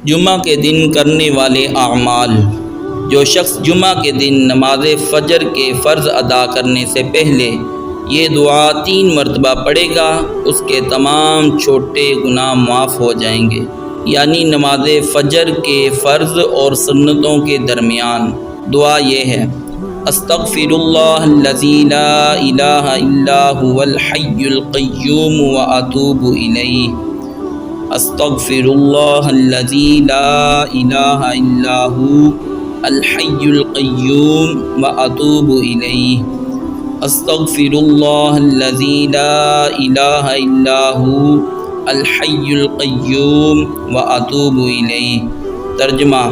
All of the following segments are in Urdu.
جمعہ کے دن کرنے والے اعمال۔ جو شخص جمعہ کے دن نماز فجر کے فرض ادا کرنے سے پہلے یہ دعا 3 مرتبہ پڑھے گا، اس کے تمام چھوٹے گناہ معاف ہو جائیں گے۔ یعنی نماز فجر کے فرض اور سنتوں کے درمیان دعا یہ ہے: استغفر اللہ الذی لا الہ الا هو الحی القیوم واتوب الیہ۔ استغفر اللہ الذی لا الہ الا هو الحی القیوم واتوب الیہ۔ استغفر اللہ الذی لا الہ الا هو الحی القیوم واتوب الیہ۔ ترجمہ: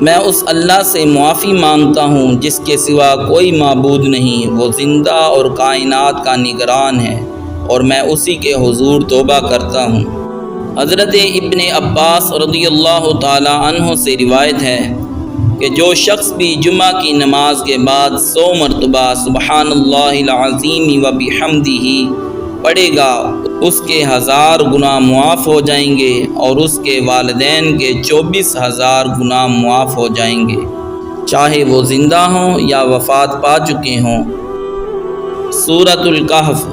میں اس اللہ سے معافی مانگتا ہوں جس کے سوا کوئی معبود نہیں، وہ زندہ اور کائنات کا نگران ہے، اور میں اسی کے حضور توبہ کرتا ہوں۔ حضرت ابن عباس رضی اللہ تعالی عنہ سے روایت ہے کہ جو شخص بھی جمعہ کی نماز کے بعد 100 مرتبہ سبحان اللہ العظیم و بحمدہ پڑھے گا، اس کے 1000 گناہ معاف ہو جائیں گے، اور اس کے والدین کے 24,000 گناہ معاف ہو جائیں گے، چاہے وہ زندہ ہوں یا وفات پا چکے ہوں۔ سورۃ الکہف۔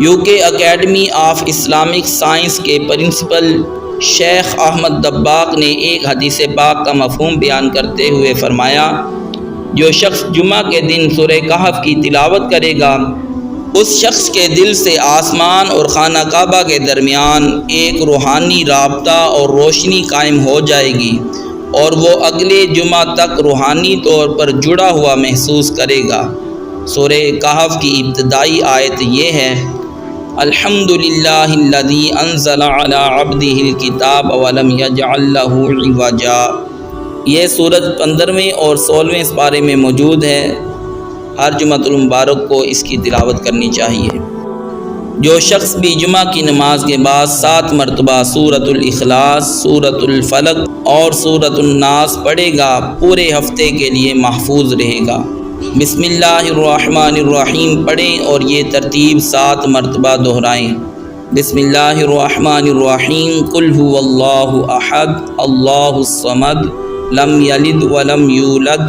UK academy of Islamic science کے پرنسپل شیخ احمد دباغ نے ایک حدیث پاک کا مفہوم بیان کرتے ہوئے فرمایا: جو شخص جمعہ کے دن سورہ کہف کی تلاوت کرے گا، اس شخص کے دل سے آسمان اور خانہ کعبہ کے درمیان ایک روحانی رابطہ اور روشنی قائم ہو جائے گی، اور وہ اگلے جمعہ تک روحانی طور پر جڑا ہوا محسوس کرے گا۔ سورہ کہف کی ابتدائی آیت یہ ہے: الحمدللہ الذی انزل علی عبدہ الکتاب ولم یجعل لہ عوجا۔ یہ سورۃ 15ویں اور 16ویں سپارے میں موجود ہے۔ ہر جمعۃ المبارک کو اس کی تلاوت کرنی چاہیے۔ جو شخص بھی جمعہ کی نماز کے بعد 7 مرتبہ سورۃ الاخلاص، سورۃ الفلق اور سورۃ الناس پڑھے گا، پورے ہفتے کے لیے محفوظ رہے گا۔ بسم اللہ الرحمن الرحیم پڑھیں اور یہ ترتیب 7 مرتبہ دہرائیں۔ بسم اللہ الرحمن الرحیم۔ قل هو اللہ احد اللہ الصمد لم یلد ولم یولد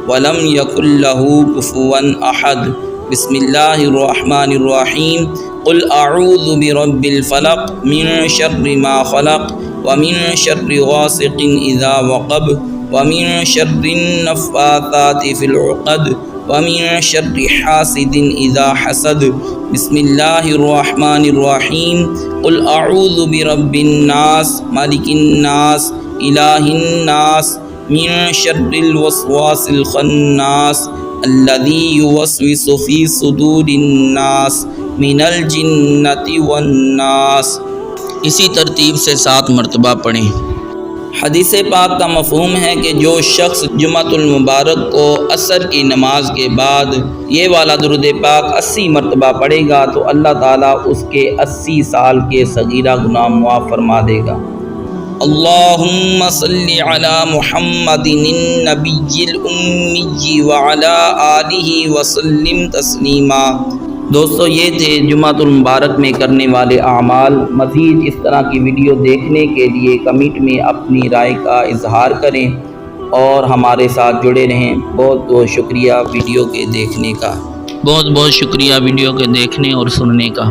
ولم یکن لہ کفوا احد۔ بسم اللہ الرحمن الرحیم۔ قل اعوذ برب الفلق من شر ما خلق ومن شر غاسق اذا وقب ومن شر النفاثات في العقد ومن شر حاسد اذا حسد۔ بسم اللہ الرحمن الرحیم۔ قل اعوذ برب الناس ملک الناس الہ الناس من شر الوسواس الخناس الذی یوسوس فی صدور الناس من الجنۃ والناس۔ اسی ترتیب سے 7 مرتبہ پڑھیں۔ حدیث پاک کا مفہوم ہے کہ جو شخص جمعۃ المبارک کو عصر کی نماز کے بعد یہ والا درود پاک 80 مرتبہ پڑھے گا تو اللہ تعالیٰ اس کے 80 سال کے صغیرہ گناہ معاف فرما دے گا۔ اللہم صلی علی محمد النبی الامی وعلی آلہ وسلم تسلیما۔ دوستو، یہ تھے جمعۃ المبارک میں کرنے والے اعمال۔ مزید اس طرح کی ویڈیو دیکھنے کے لیے کمنٹ میں اپنی رائے کا اظہار کریں اور ہمارے ساتھ جڑے رہیں۔ بہت بہت شکریہ ویڈیو کے دیکھنے کا۔ بہت بہت شکریہ ویڈیو کے دیکھنے اور سننے کا۔